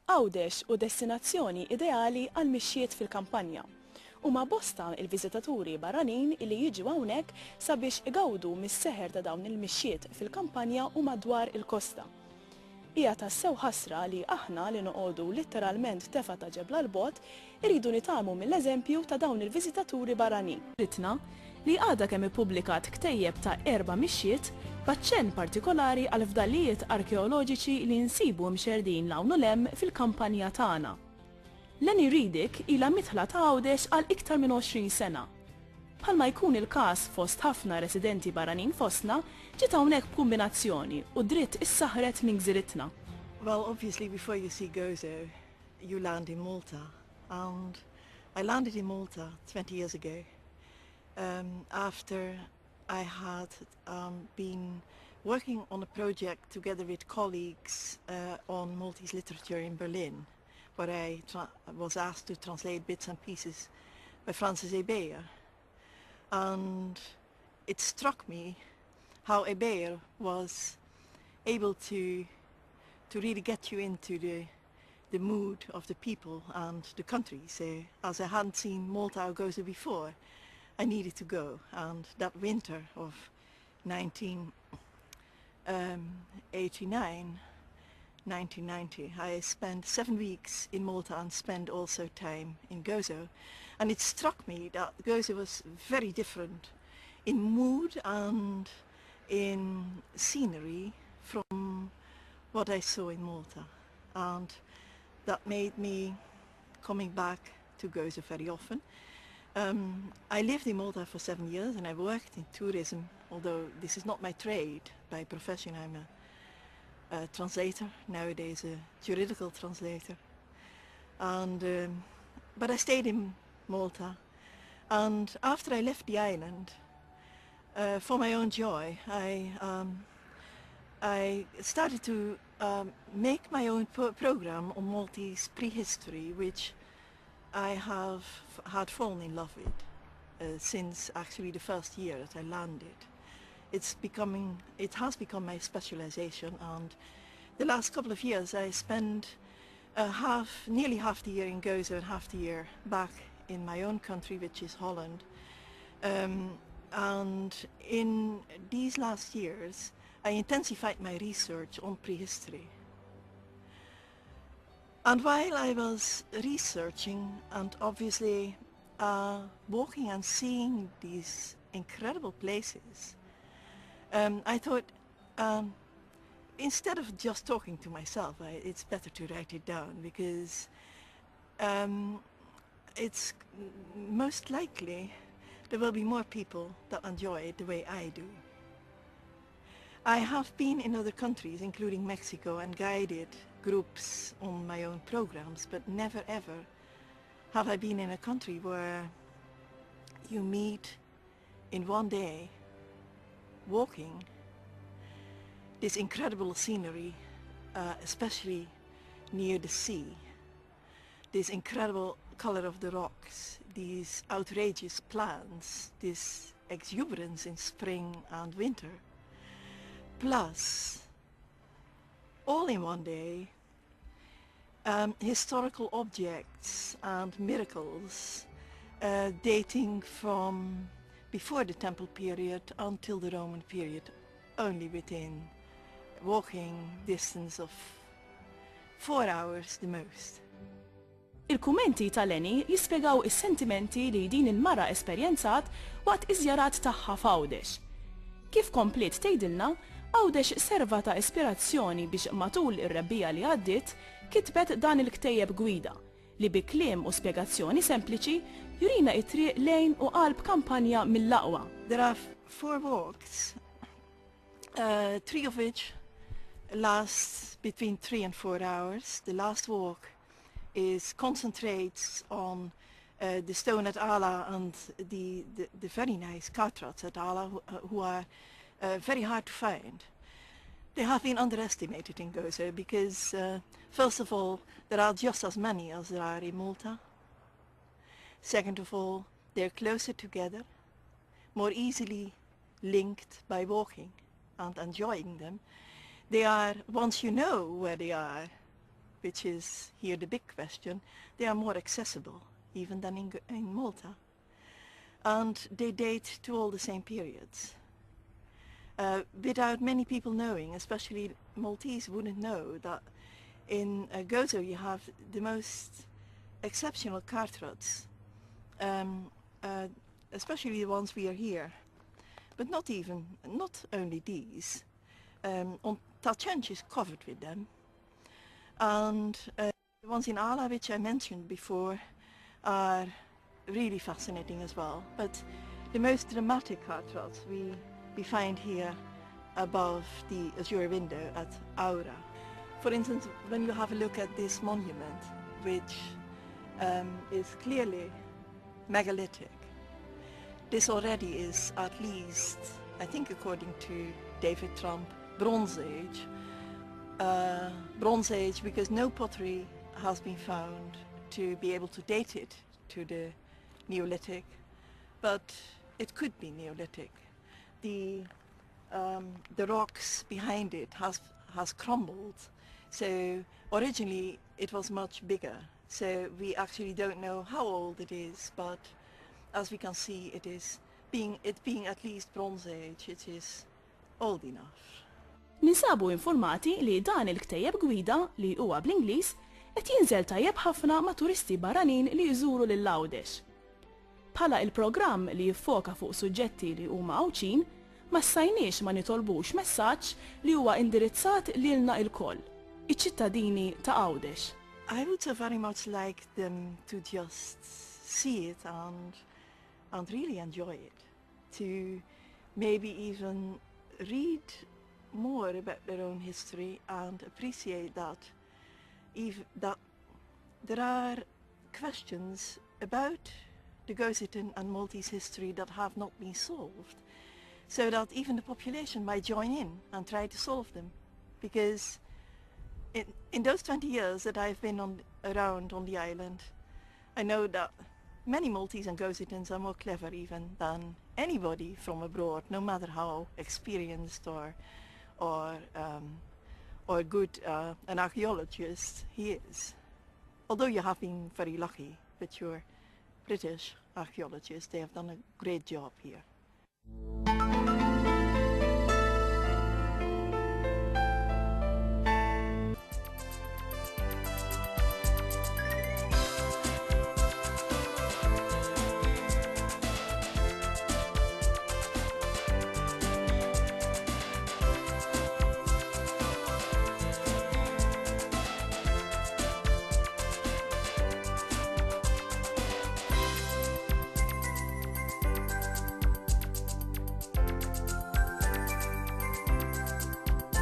Ghawdex u destinazzjoni ideali għal mixjiet fil-kampanja. Huma bosta il-viżitaturi barranin li jiġu hawnhekk sabiex igawdu mis-seħer ta' dawn il-mixjiet fil-kampanja u madwar il-kosta. Hija tassew ħasra li aħna li noqogħdu letteralment tefa ta' ġebla l-bot iridu nitgħalmu mill-eżempju ta' dawn il-viżitaturi barranin. Ritna li għadha kemm ippubblikat ktejjeb ta' 4 mixjiet b'aċċenn partikolari għal fdalijiet arkeoloġiċi li nsibu mxerdin hawn u hemm fil-kampanja tagħna. Lenie Reedijk ilha midħla ta' Ghawdex għal iktar minn 20 sena. Bħalma jkun il-każ fost ħafna residenti barranin fostna, ġiet hawnhekk b'kombinazzjoni u dritt issaħret minn gżiritna. Well, obviously before you see Gozo, you land in Malta, and I landed in Malta 20 years ago. After I had been working on a project together with colleagues on Maltese literature in Berlin, where I was asked to translate bits and pieces by Francis Ebeyer. And it struck me how Ebeyer was able to really get you into the mood of the people and the country. So as I hadn't seen Malta or Gozo before, I needed to go, and that winter of 1989-1990, I spent 7 weeks in Malta and spent also time in Gozo, and it struck me that Gozo was very different in mood and in scenery from what I saw in Malta, and that made me coming back to Gozo very often. I lived in Malta for 7 years and I worked in tourism, although this is not my trade. By profession I'm a translator, nowadays a juridical translator. And, but I stayed in Malta, and after I left the island, for my own joy, I started to make my own program on Maltese prehistory, which I have had fallen in love with since actually the first year that I landed. It has become my specialization, and the last couple of years I spent nearly half the year in Gozo and half the year back in my own country, which is Holland. And in these last years I intensified my research on prehistory. And while I was researching and obviously walking and seeing these incredible places, I thought instead of just talking to myself, it's better to write it down, because it's most likely there will be more people that enjoy it the way I do. I have been in other countries, including Mexico, and guided groups on my own programs, but never ever have I been in a country where you meet in one day, walking, this incredible scenery, especially near the sea, this incredible color of the rocks, these outrageous plants, this exuberance in spring and winter, plus, all in one day, historical objects and miracles dating from before the temple period until the Roman period, only within walking distance of 4 hours the most. Il-kumenti ta' Lenie jispjegaw is-sentimenti li din il-mara esperjenzat waqt iżjarat tagħha f'Ghawdex. Kif komplet tgħidilna, Ghawdex serva ta' ispirazzjoni biex matul ir-rebbija li għaddiet kitbet dan il-ktejjeb gwida li bi kliem u spjegazzjoni sempliċi jurina it-triq lejn u qalb kampanja mill-aqwa. There are 4 walks, 3 of which last between 3 and 4 hours. The last walk concentrates on the stone at Ala and the very nice cartrats at Ala, who are very hard to find. They have been underestimated in Gozo because, first of all, there are just as many as there are in Malta. Second of all, they're closer together, more easily linked by walking and enjoying them. They are, once you know where they are, which is here the big question, they are more accessible even than in Malta. And they date to all the same periods. Without many people knowing, especially Maltese wouldn't know that in Gozo you have the most exceptional cart rods, especially the ones we are here. But not only these. Talchench is covered with them. And the ones in Ala, which I mentioned before, are really fascinating as well. But the most dramatic cart rods we find here above the azure window at Aura. For instance, when you have a look at this monument, which is clearly megalithic, this already is at least, I think according to David Trump, Bronze Age. Bronze Age because no pottery has been found to be able to date it to the Neolithic, but it could be Neolithic. The rocks behind it has crumbled, so originally it was much bigger. So we actually don't know how old it is, but as we can see, it being at least Bronze Age, it is old enough. Ninsabu informati li dan il-ktejjeb gwida li huwa bl-Ingliż qed jinżel tajjeb ħafna ma' turisti barranin li jżuru lil Ghawdex. Bħala il-programm li jiffoka fuq suġġetti li huma għawċin, ma ssajniex ma nitolbux messaġġ li huwa indirizzat lilna lkoll, iċ-ċittadini ta' Ghawdex. I would so very much like them to just see it and really enjoy it, to maybe even read more about their own history and appreciate that there are questions about the Gositan and Maltese history that have not been solved, so that even the population might join in and try to solve them. Because in those 20 years that I've been around on the island, I know that many Maltese and Gositans are more clever even than anybody from abroad, no matter how experienced or good an archaeologist he is. Although you have been very lucky with your British archaeologists, they have done a great job here.